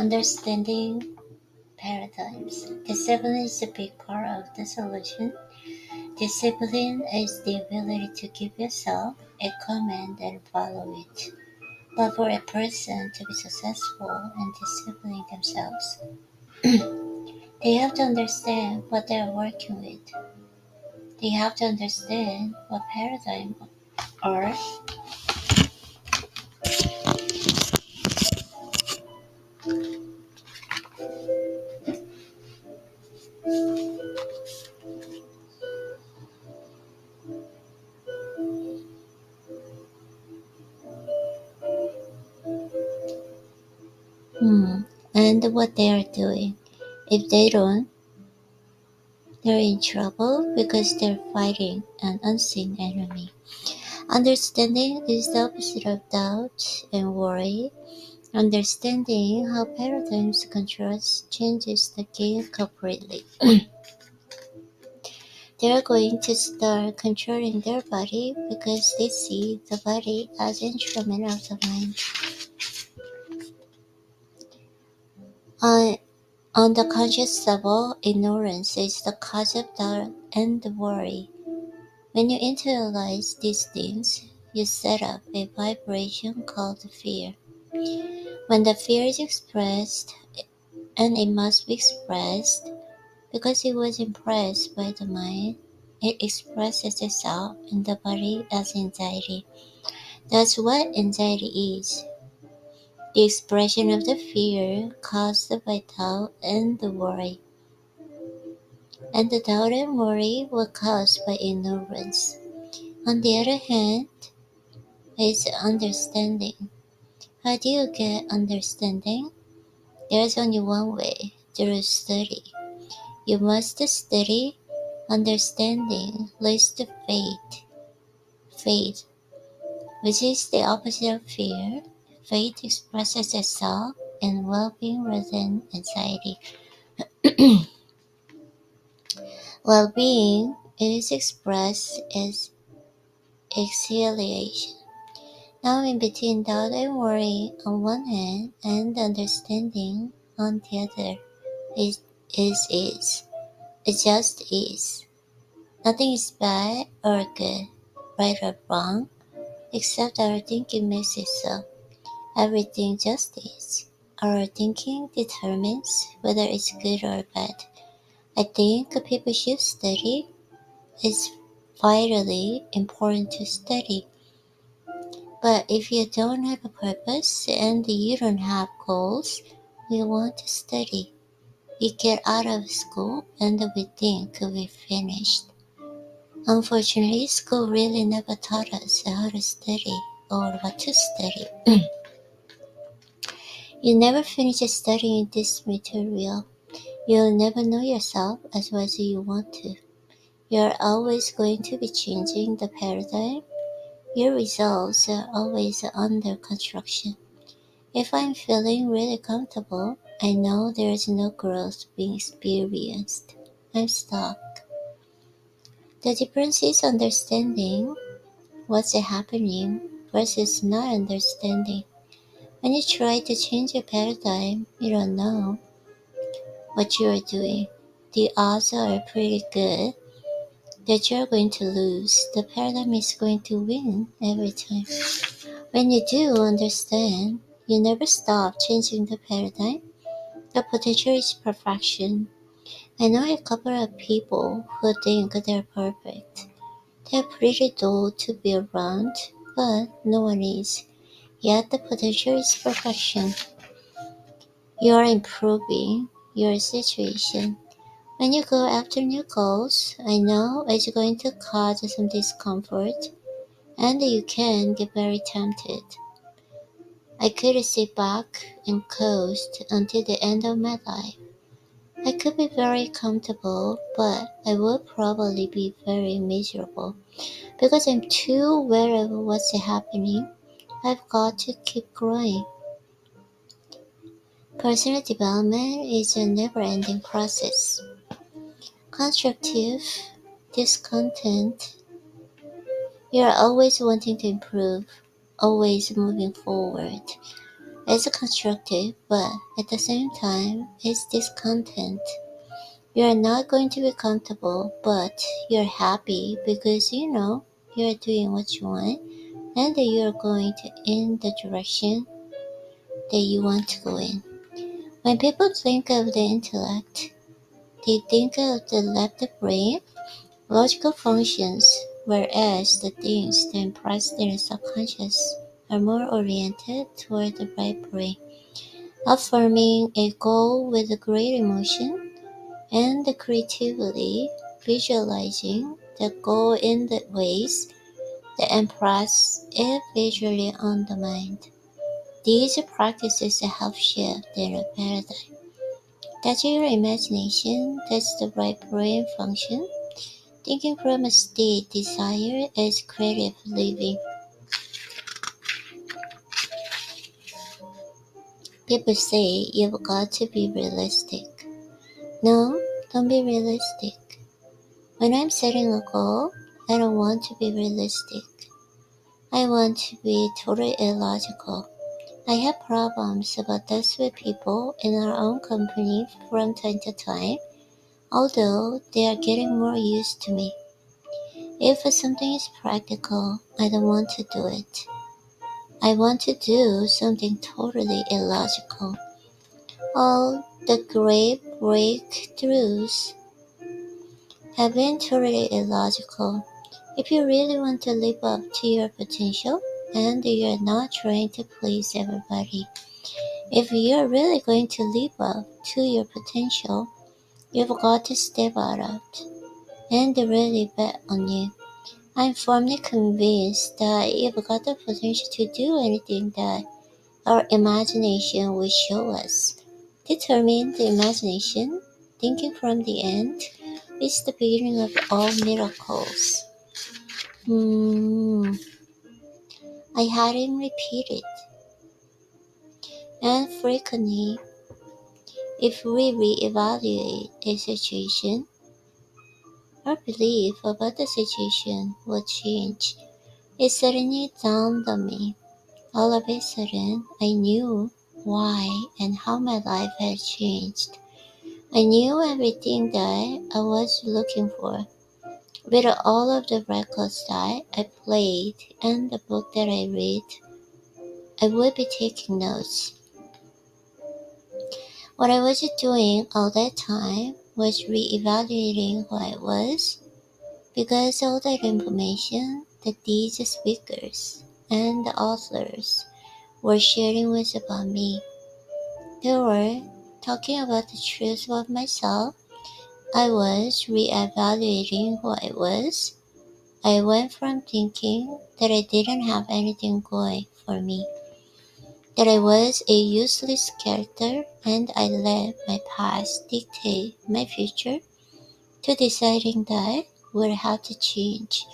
Understanding paradigms. Discipline is a big part of the solution. Discipline is the ability to give yourself a command and follow it. But for a person to be successful in disciplining themselves, they have to understand what they are working with. They have to understand what paradigm are. Hmm, and what they are doing. If they don't, they're in trouble because they're fighting an unseen enemy. Understanding is the opposite of doubt and worry. Understanding how paradigms controls changes the game completely. They're going to start controlling their body because they see the body as instrument of the mind. On, on the conscious level, ignorance is the cause of doubt and worry. When you internalize these things, you set up a vibration called fear. When the fear is expressed, and it must be expressed because it was impressed by the mind, it expresses itself in the body as anxiety. That's what anxiety is. The expression of the fear caused by doubt and the worry. And the doubt and worry were caused by ignorance. On the other hand, is understanding. How do you get understanding? There's only one way, through study. You must study. Understanding leads to faith. Faith, which is the opposite of fear. Faith expresses itself in well-being rather than anxiety. Well-being is expressed as exhilaration. Now in between doubt and worry on one hand and understanding on the other is. It just is. Nothing is bad or good, right or wrong, except our thinking makes it so. Everything just is. Our thinking determines whether it's good or bad. I think people should study. It's vitally important to study. But if you don't have a purpose and you don't have goals, you want to study. You get out of school and we think we finished. Unfortunately, school really never taught us how to study or what to study. You never finish studying this material. You'll never know yourself as well as you want to. You're always going to be changing the paradigm. Your results are always under construction. If I'm feeling really comfortable, I know there's no growth being experienced. I'm stuck. The difference is understanding what's happening versus not understanding. When you try to change your paradigm, you don't know what you are doing. The odds are pretty good that you're going to lose. The paradigm is going to win every time. When you do understand, you never stop changing the paradigm. The potential is perfection. I know a couple of people who think they're perfect. They're pretty dull to be around, but no one is. Yet the potential is perfection. You are improving your situation. When you go after new goals, I know it's going to cause some discomfort, and you can get very tempted. I could sit back and coast until the end of my life. I could be very comfortable, but I will probably be very miserable because I'm too aware of what's happening. I've got to keep growing. Personal development is a never-ending process. Constructive discontent. You're always wanting to improve, always moving forward. It's constructive, but at the same time, it's discontent. You're not going to be comfortable, but you're happy because you know you're doing what you want and that you're going to in the direction that you want to go in. When people think of the intellect, they think of the left brain, logical functions, whereas the things that impress their subconscious are more oriented toward the right brain, affirming a goal with a great emotion and creatively visualizing the goal in the ways that impress it visually on the mind. These practices help shift their paradigm. That's your imagination, that's the right brain function. Thinking from a state desire is creative living. People say you've got to be realistic. No, don't be realistic. When I'm setting a goal, I don't want to be realistic. I want to be totally illogical. I have problems about this with people in our own company from time to time, although they are getting more used to me. If something is practical, I don't want to do it. I want to do something totally illogical. All the great breakthroughs have been totally illogical. If you really want to live up to your potential, and you're not trying to please everybody, if you're really going to live up to your potential, you've got to step out of it and really bet on you. I'm firmly convinced that you've got the potential to do anything that our imagination will show us. Determine the imagination, thinking from the end, is the beginning of all miracles. Hmm, I had him repeat it. And frequently, if we re-evaluate a situation, our belief about the situation will change. It suddenly dawned on me. All of a sudden, I knew why and how my life had changed. I knew everything that I was looking for. With all of the records that I played and the book that I read, I would be taking notes. What I was doing all that time was re-evaluating who I was, because all that information that these speakers and the authors were sharing was about me. They were talking about the truth of myself. I was re-evaluating who I was. I went from thinking that I didn't have anything going for me, that I was a useless character and I let my past dictate my future, to deciding that would have to change.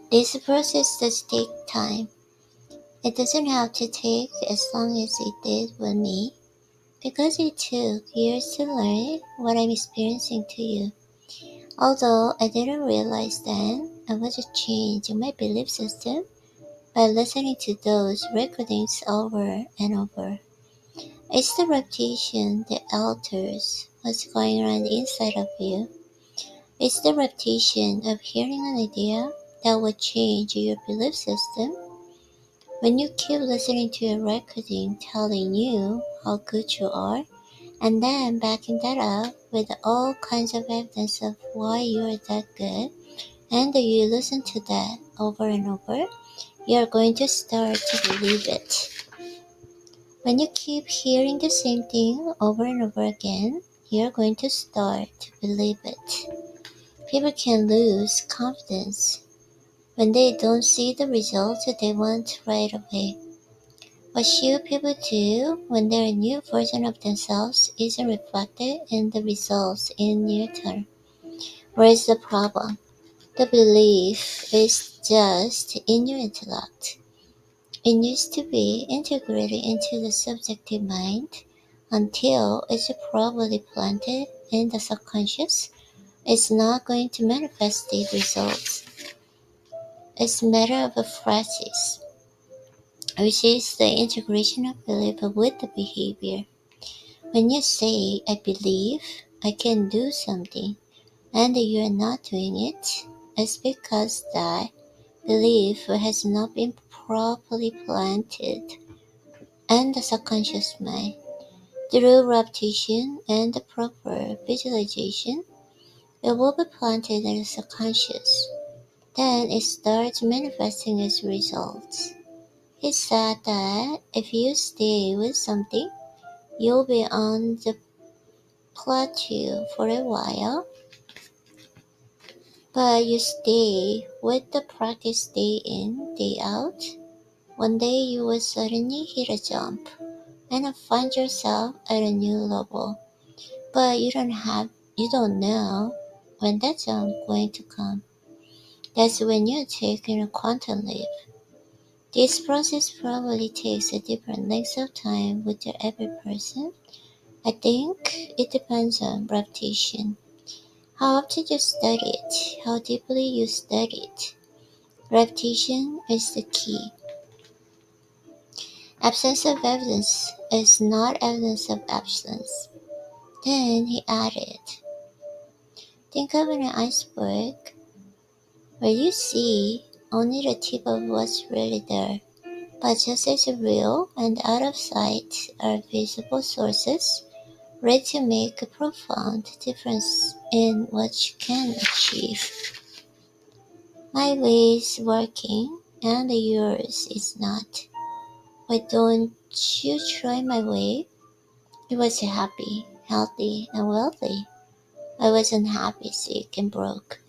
This process does take time. It doesn't have to take as long as it did with me, because it took years to learn what I'm experiencing to you. Although I didn't realize then, I was changing my belief system by listening to those recordings over and over. It's the repetition that alters what's going on inside of you. It's the repetition of hearing an idea that will change your belief system. When you keep listening to a recording telling you how good you are, and then backing that up with all kinds of evidence of why you're that good, and you listen to that over and over, you're going to start to believe it. When you keep hearing the same thing over and over again, you're going to start to believe it. People can lose confidence when they don't see the results that they want right away. What should people do when their new version of themselves isn't reflected in the results in near term? Where is the problem? The belief is just in your intellect. It needs to be integrated into the subjective mind until it's properly planted in the subconscious. It's not going to manifest the results. It's a matter of a practice. which is the integration of belief with the behavior. When you say, I believe I can do something, and you're not doing it, it's because that belief has not been properly planted in the subconscious mind. Through repetition and the proper visualization, it will be planted in the subconscious. Then it starts manifesting its results. He said that if you stay with something, you'll be on the plateau for a while, but you stay with the practice day in, day out. One day you will suddenly hit a jump and find yourself at a new level, but you don't know when that jump going to come. That's when you're taking a quantum leap. This process probably takes a different length of time with every person. I think it depends on repetition. How often you study it, how deeply you study it. Repetition is the key. Absence of evidence is not evidence of absence. Then he added, think of an iceberg where you see only the tip of what's really there. But just as real and out of sight are visible sources, ready to make a profound difference in what you can achieve. My way is working, and yours is not. Why don't you try my way? He was happy, healthy, and wealthy. I was unhappy, sick, and broke.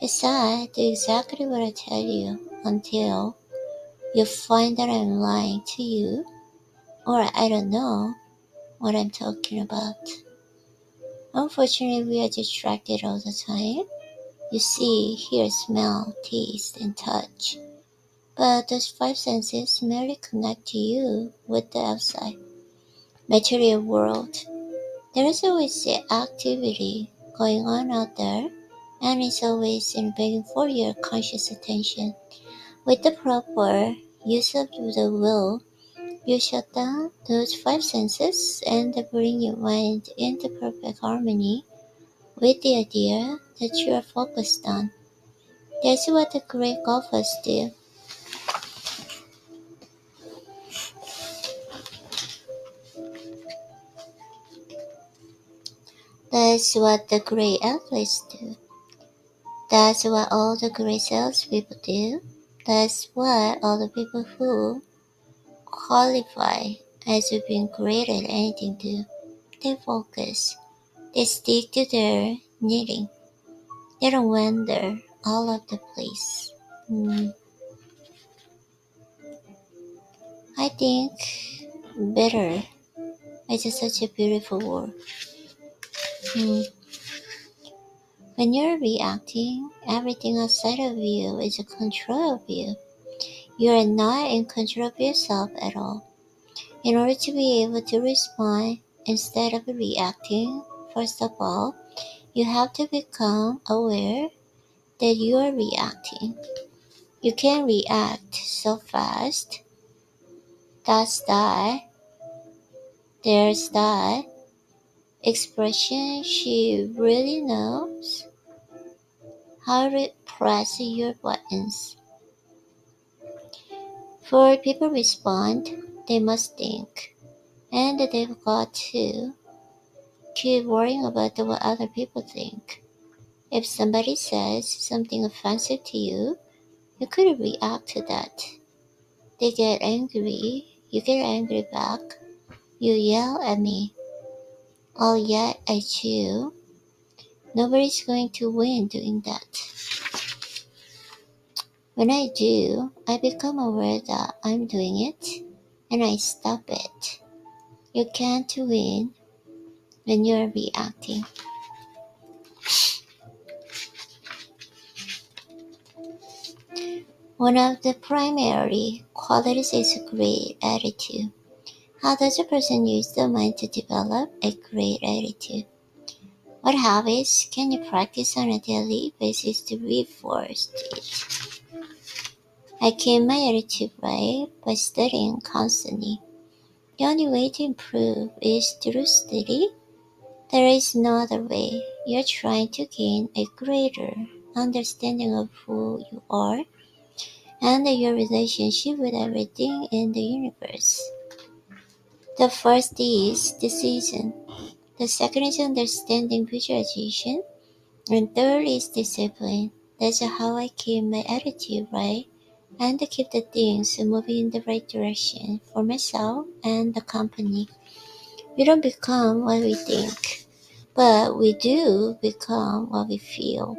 He said, do exactly what I tell you until you find that I'm lying to you, or I don't know what I'm talking about. Unfortunately, we are distracted all the time. You see, hear, smell, taste, and touch. But those five senses merely connect to you with the outside material world. There is always activity going on out there, and it's always begging for your conscious attention. With the proper use of the will, you shut down those five senses and bring your mind into perfect harmony with the idea that you are focused on. That's what the great golfers do. That's what the great athletes do. That's what all the great salespeople do. That's what all the people who qualify as being great at anything do. They focus. They stick to their knitting. They don't wander all over the place. Hmm. I think better is such a beautiful word. Hmm. When you're reacting, everything outside of you is a control of you. You are not in control of yourself at all. In order to be able to respond instead of reacting, first of all, you have to become aware that you are reacting. You can react so fast. That's that. There's that. Expression, she really knows how to press your buttons. For people respond, they must think. And they've got to keep worrying about what other people think. If somebody says something offensive to you, you could react to that. They get angry, you get angry back. You yell at me, I'll yell at you. Nobody's going to win doing that. When I do, I become aware that I'm doing it and I stop it. You can't win when you're reacting. One of the primary qualities is a great attitude. How does a person use the mind to develop a great attitude? What habits can you practice on a daily basis to reinforce it? I keep my attitude right by studying constantly. The only way to improve is through study. There is no other way. You're trying to gain a greater understanding of who you are and your relationship with everything in the universe. The first is decision. The second is understanding visualization. And third is discipline. That's how I keep my attitude right and to keep the things moving in the right direction for myself and the company. We don't become what we think, but we do become what we feel.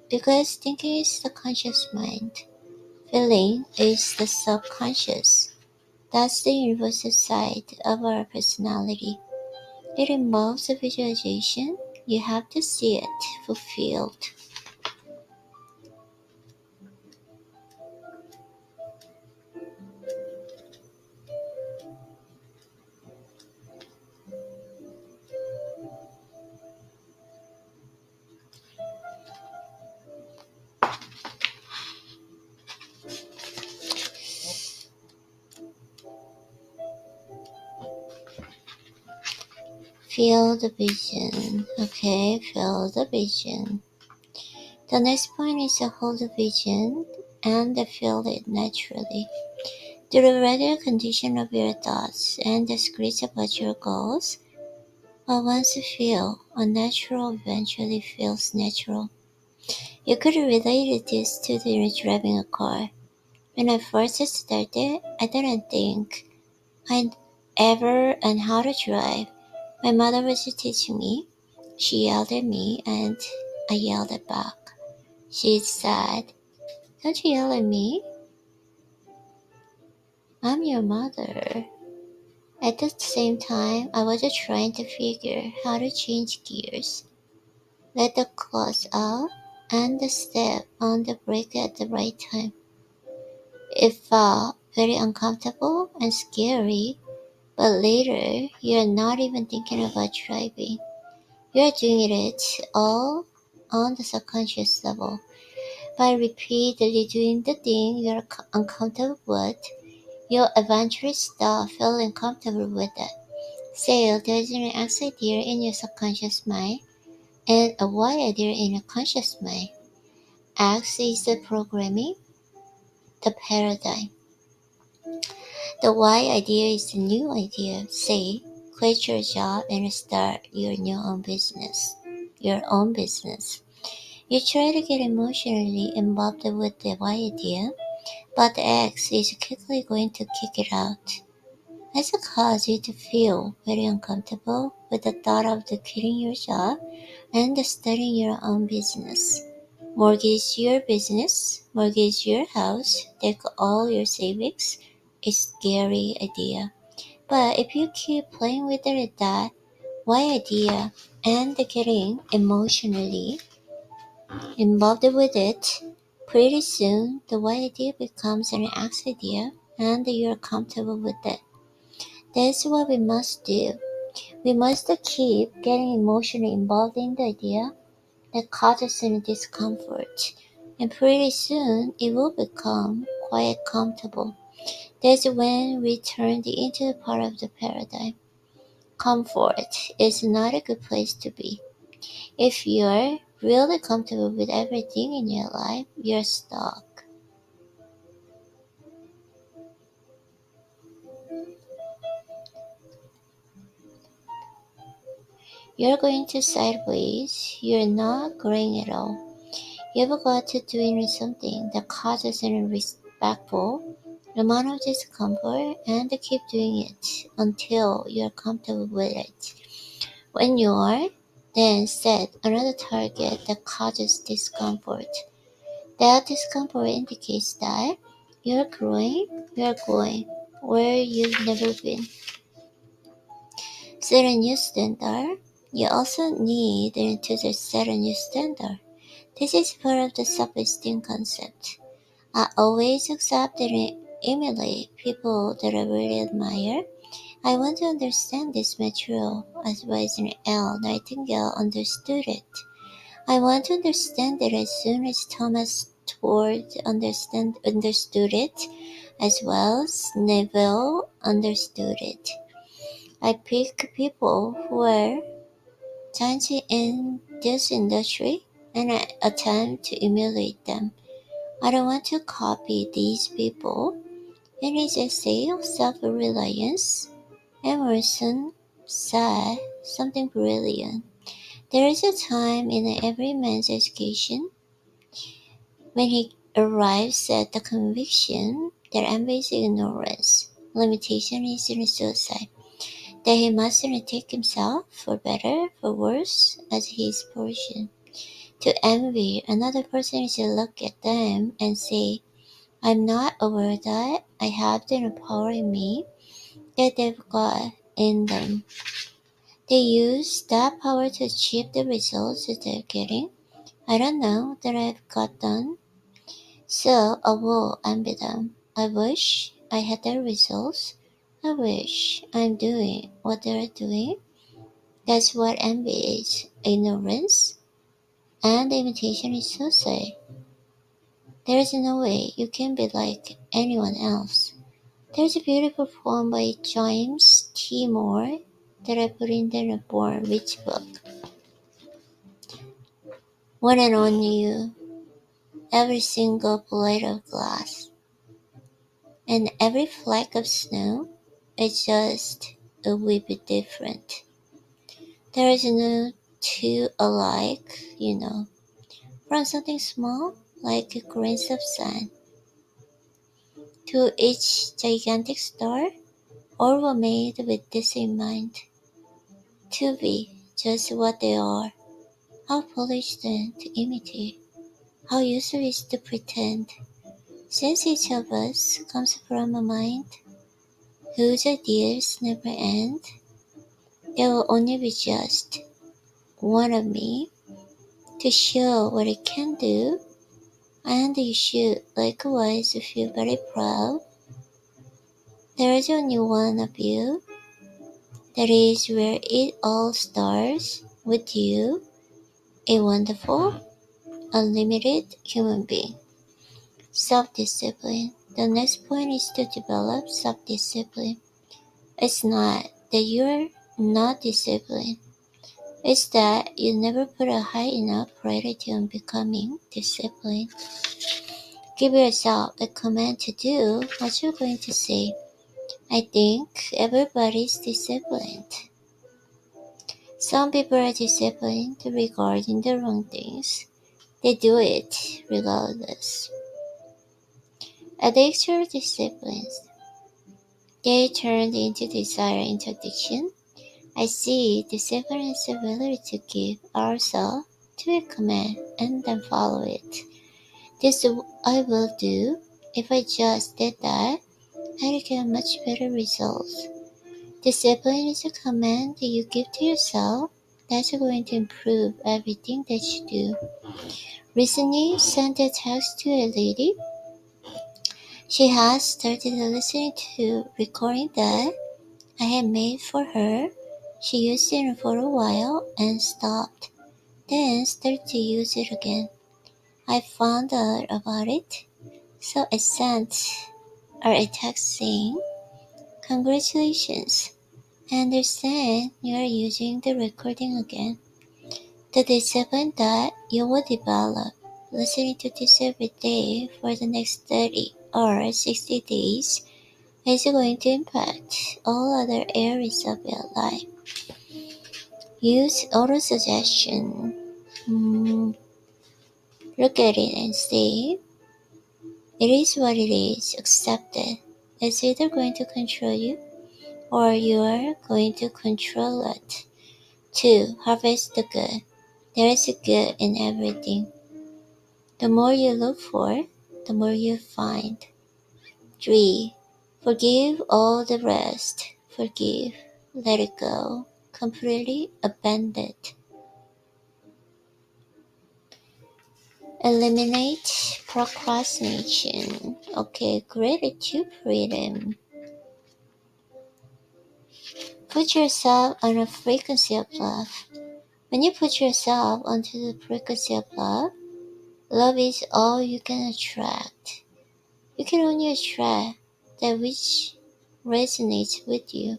Because thinking is the conscious mind, feeling is the subconscious. That's the universal side of our personality. It involves a visualization. You have to see it fulfilled. Feel the vision. Okay, feel the vision. The next point is to hold the vision and feel it naturally. Through the regular condition of your thoughts and the scripts about your goals, what once you feel unnatural eventually feels natural. You could relate this to the driving a car. When I first started, I didn't think I'd ever learn how to drive. My mother was teaching me. She yelled at me and I yelled at back. She said, "Don't you yell at me. I'm your mother." At the same time, I was trying to figure how to change gears, let the clutch out, and step on the brake at the right time. It felt very uncomfortable and scary, but later you're not even thinking about driving. You're doing it all on the subconscious level. By repeatedly doing the thing you're uncomfortable with, you'll eventually start feeling comfortable with it. So there's an X idea in your subconscious mind and a Y idea in your conscious mind. X is the programming, the paradigm. The Y idea is the new idea. Say, quit your job and start your new own business. Your own business. You try to get emotionally involved with the Y idea, but the X is quickly going to kick it out. This causes you to feel very uncomfortable with the thought of quitting your job and starting your own business. Mortgage your business, mortgage your house, take all your savings. A scary idea. But if you keep playing with that Y idea and getting emotionally involved with it, pretty soon the Y idea becomes an X idea and you're comfortable with it. That's what we must do. We must keep getting emotionally involved in the idea that causes any discomfort, and pretty soon it will become quite comfortable. That's when we turn into the part of the paradigm. Comfort is not a good place to be. If you're really comfortable with everything in your life, you're stuck. You're going to sideways, you're not growing at all. You've got to doing something that causes an respectful amount of discomfort and keep doing it until you're comfortable with it. When you are, then set another target that causes discomfort. That discomfort indicates that you're going where you've never been. Set a new standard. You also need to set a new standard. This is part of the self-esteem concept. I always accept and emulate people that I really admire. I want to understand this material as well as L. Nightingale understood it. I want to understand it as soon as Thomas Ford understood it, as well as Neville understood it. I pick people who are giants in this industry and I attempt to emulate them. I don't want to copy these people. In his essay of self-reliance, Emerson said something brilliant. There is a time in every man's education when he arrives at the conviction that envy is ignorance, limitation is suicide, that he must undertake himself, for better, for worse, as his portion. To envy another person is to look at them and say, I'm not aware that I have the power in me that they've got in them. They use that power to achieve the results that they're getting. I don't know that I've got done, so I will envy them. I wish I had their results. I wish I'm doing what they're doing. That's what envy is, ignorance, and imitation is suicide. There is no way you can be like anyone else. There's a beautiful poem by James T. Moore that I put in the Born Rich book. One and only you, every single blade of glass, and every fleck of snow is just a wee bit different. There is no two alike, from something small, like grains of sand, to each gigantic star, all were made with this in mind, to be just what they are. How foolish then to imitate, how useless to pretend, since each of us comes from a mind whose ideas never end. There will only be just one of me to show what I can do, and you should likewise feel very proud. There is only one of you. That is where it all starts, with you, a wonderful, unlimited human being. Self-discipline. The next point is to develop self-discipline. It's not that you're not disciplined. It's that you never put a high enough priority on becoming disciplined. Give yourself the command to do what you're going to say. I think everybody's disciplined. Some people are disciplined regarding the wrong things. They do it regardless. Addicts are disciplined. They turned into desire into addiction. I see discipline as the ability to give ourselves to a command and then follow it. This I will do. If I just did that, I'd get much better results. Discipline is a command that you give to yourself that's going to improve everything that you do. Recently, sent a text to a lady. She has started listening to recording that I had made for her. She used it for a while and stopped, then started to use it again. I found out about it, so I sent her a text saying, Congratulations, I understand you are using the recording again. The discipline that you will develop listening to this every day for the next 30 or 60 days is going to impact all other areas of your life. Use autosuggestion. Look at it and say, it is what it is, accept it. It's either going to control you or you are going to control it. 2. Harvest the good. There is a good in everything. The more you look for, the more you find. 3. Forgive all the rest. Forgive. Let it go. Completely abandon it. Eliminate procrastination. Okay, gratitude freedom. Put yourself on a frequency of love. When you put yourself onto the frequency of love, Love is all you can attract. You can only attract that which resonates with you.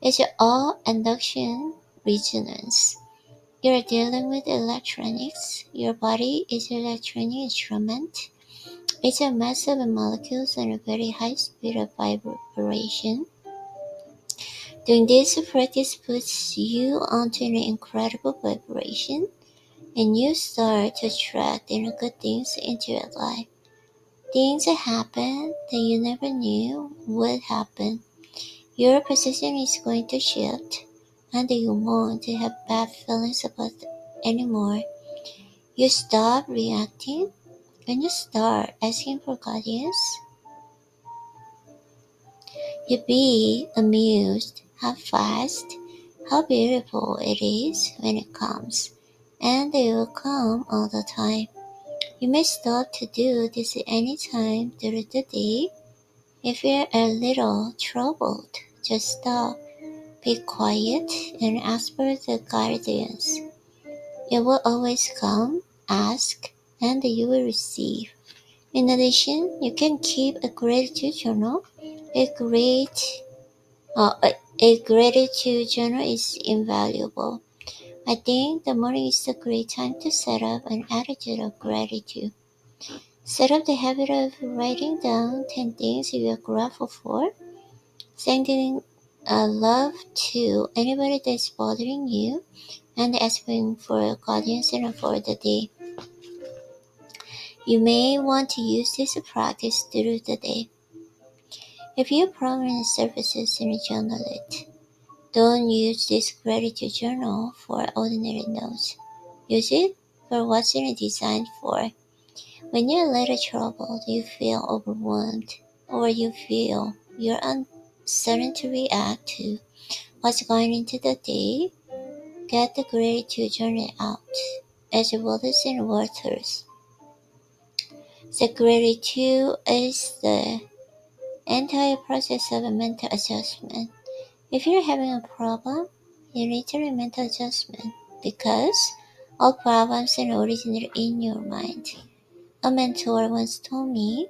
It's all induction resonance. You're dealing with electronics. Your body is an electronic instrument. It's a mass of molecules and a very high speed of vibration. Doing this practice puts you onto an incredible vibration, and you start to attract good things into your life. Things that happen that you never knew would happen. Your position is going to shift, and you won't have bad feelings about it anymore. You stop reacting and you start asking for guidance. You be amused how fast, how beautiful it is when it comes, and it will come all the time. You may stop to do this any time during the day. If you're a little troubled, just stop, be quiet, and ask for the guidance. It will always come, ask, and you will receive. In addition, you can keep a gratitude journal. A great a gratitude journal is invaluable. I think the morning is a great time to set up an attitude of gratitude. Set up the habit of writing down 10 things you are grateful for, sending love to anybody that's bothering you, and asking for guidance for the day. You may want to use this practice through the day. If you prominent services in a journal it, don't use this gratitude journal for ordinary notes. Use it for what's it designed for. When you're a little troubled, you feel overwhelmed, or you feel you're uncertain to react to what's going into the day, get the gratitude journal out, as well as in waters. The gratitude is the entire process of a mental adjustment. If you're having a problem, you need to do mental adjustment because all problems are originate in your mind. A mentor once told me,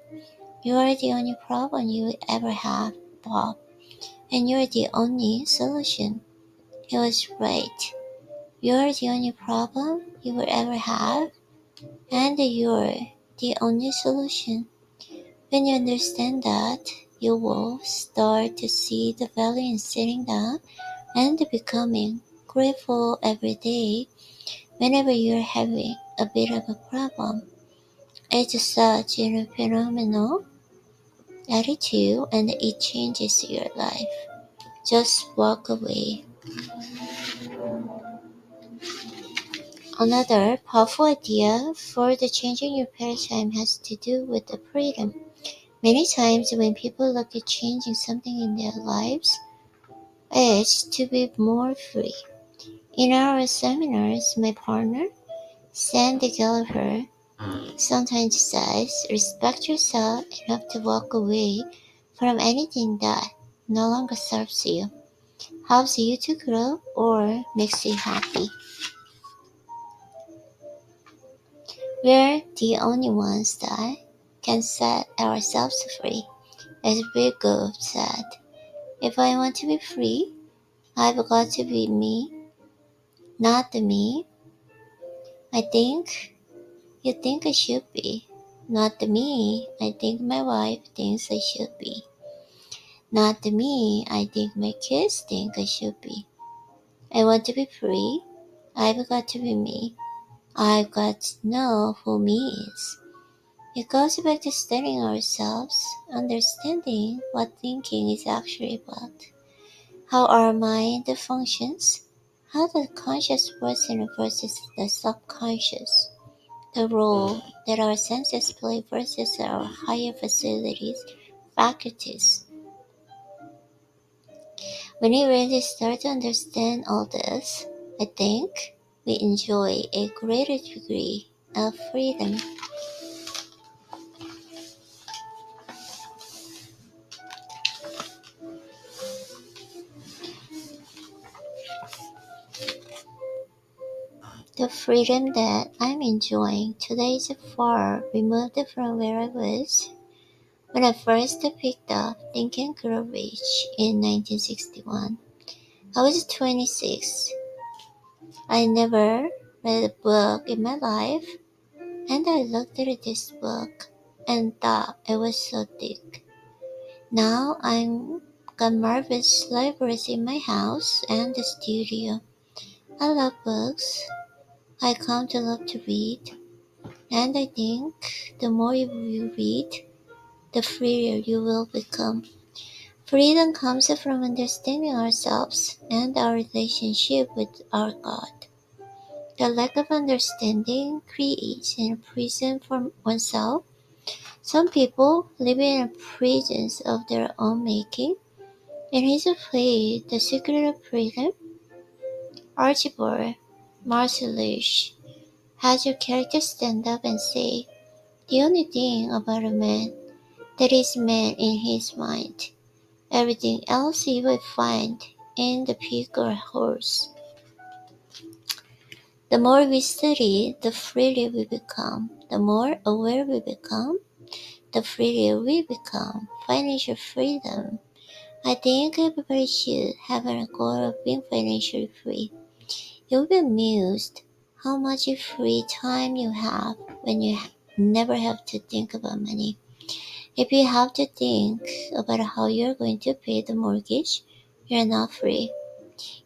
"You are the only problem you will ever have, Bob, and you're the only solution." He was right. You're the only problem you will ever have, and you're the only solution. When you understand that, you will start to see the value in sitting down and becoming grateful every day whenever you're having a bit of a problem. It's such a phenomenal attitude and it changes your life. Just walk away. Another powerful idea for the changing your paradigm has to do with the freedom. Many times when people look at changing something in their lives, it's to be more free. In our seminars, my partner, Sandy Gallagher, sometimes says, respect yourself enough to walk away from anything that no longer serves you, helps you to grow, or makes you happy. We're the only ones that can set ourselves free. As Bill Gould said, if I want to be free, I've got to be me, not the me I think you think I should be. Not the me I think my wife thinks I should be. Not the me I think my kids think I should be. I want to be free. I've got to be me. I've got to know who me is. It goes back to studying ourselves, understanding what thinking is actually about, how our mind functions, how the conscious person versus the subconscious, the role that our senses play versus our higher faculties. When we really start to understand all this, I think we enjoy a greater degree of freedom. The freedom that I'm enjoying today is far removed from where I was when I first picked up Think and Grow Rich in 1961. I was 26. I never read a book in my life, and I looked at this book and thought it was so thick. Now I'm got marvelous libraries in my house and the studio. I love books. I come to love to read, and I think the more you read, the freer you will become. Freedom comes from understanding ourselves and our relationship with our God. The lack of understanding creates a prison for oneself. Some people live in prisons of their own making. In his play, The Secret of Freedom, Archibald Marcellus has your character stand up and say, the only thing about a man that is man in his mind. Everything else you will find in the pig or horse. The more we study, the freer we become. The more aware we become, the freer we become. Financial freedom. I think everybody should have a goal of being financially free. You'll be amused how much free time you have when you never have to think about money. If you have to think about how you're going to pay the mortgage, you're not free.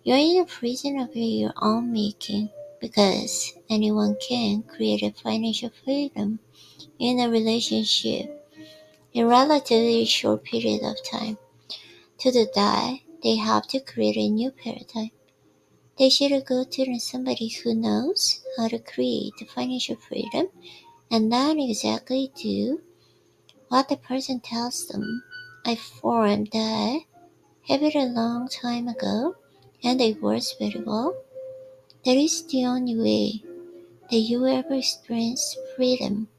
You're in a prison of your own making because anyone can create a financial freedom in a relationship in a relatively short period of time. To do that, they have to create a new paradigm. They should go to somebody who knows how to create financial freedom and not exactly do what the person tells them. I formed that habit a long time ago and it works very well. That is the only way that you will ever experience freedom.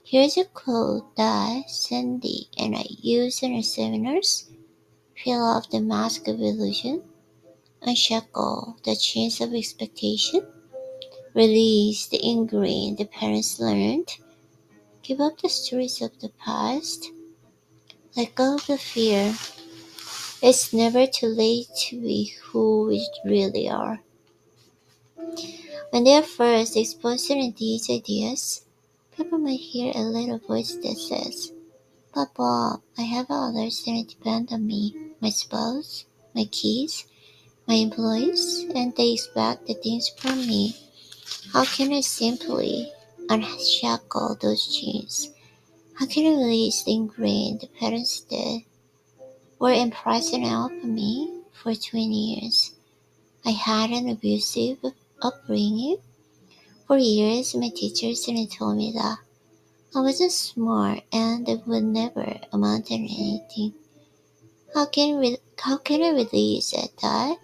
Here's a quote that Sandy and I use in our seminars. Peel off the mask of illusion, unshackle the chains of expectation, release the ingrained the parents learned, give up the stories of the past, let go of the fear. It's never too late to be who we really are. When they are first exposed to these ideas, people might hear a little voice that says, but Bob, I have others that depend on me, my spouse, my kids, my employees, and they expect the things from me. How can I simply unshackle those chains? How can I release the ingrained patterns that were impressing upon me for 20 years? I had an abusive upbringing. For years, my teachers didn't tell me that I wasn't smart and I would never amount to anything. How can I release that?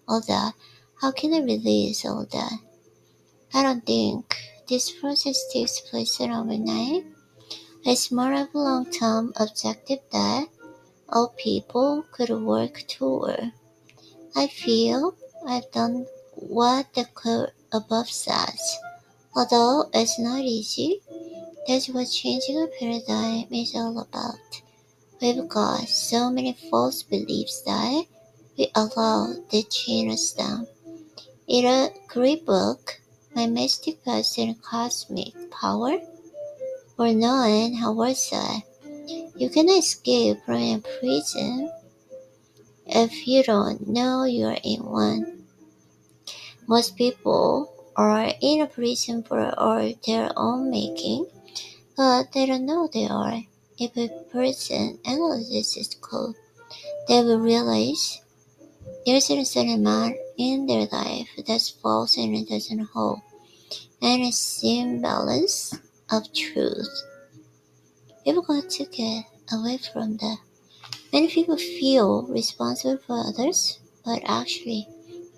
All that? How can I release all that? I don't think this process takes place overnight. It's more of a long-term objective that all people could work toward. I feel I've done what the quote above says. Although it's not easy, that's what changing a paradigm is all about. We've got so many false beliefs that we allow to chain us down. In a great book, My Mystic Past and Cosmic Power, or Nolan Howard said, you can escape from a prison if you don't know you're in one. Most people are in a prison for their own making, but they don't know they are. If a person analyzes this code, they will realize there's a certain amount in their life that's false and it doesn't hold any semblance of truth. We've got to get away from that. Many people feel responsible for others, but actually,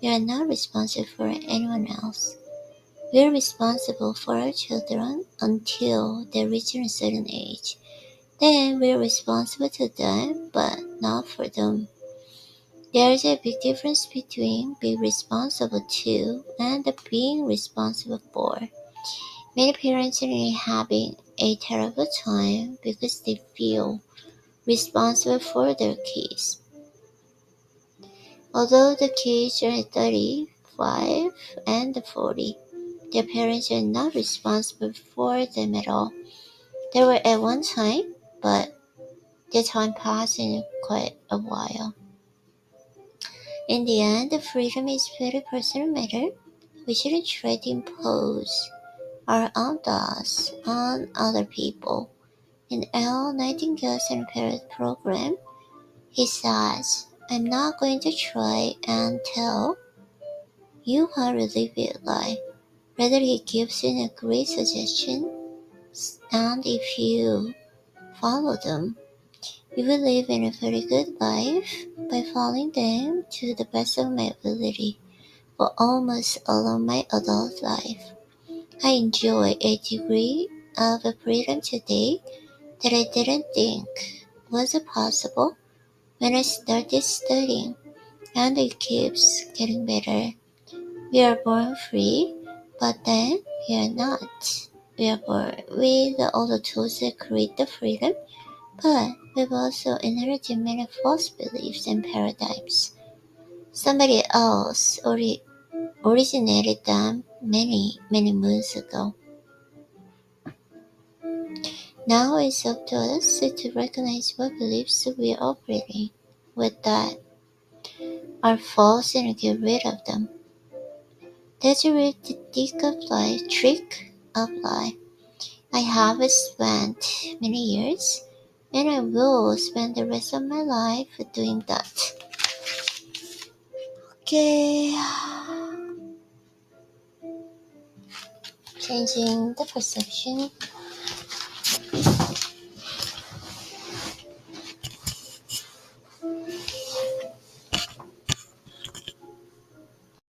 we are not responsible for anyone else. We are responsible for our children until they reach a certain age. Then we are responsible to them, but not for them. There's a big difference between being responsible to and being responsible for. Many parents are having a terrible time because they feel responsible for their kids. Although the kids are 35 and 40, their parents are not responsible for them at all. They were at one time, but the time passed in quite a while. In the end, the freedom is very personal matter. We shouldn't try to impose our own thoughts on other people. In L. Nightingale's Parent program, he says, I'm not going to try and tell you how to live your life. Rather, he gives you a great suggestion, and if you follow them, you will live in a very good life by following them to the best of my ability for almost all of my adult life. I enjoy a degree of freedom today that I didn't think was possible when I started studying, and it keeps getting better. We are born free, but then we are not. We are born with all the tools that create the freedom, but we've also inherited many false beliefs and paradigms. Somebody else originated them many, many moons ago. Now it's up to us to recognize what beliefs we are operating with that are false and get rid of them. That's a real trick of life. I have spent many years, and I will spend the rest of my life doing that. Okay, changing the perception.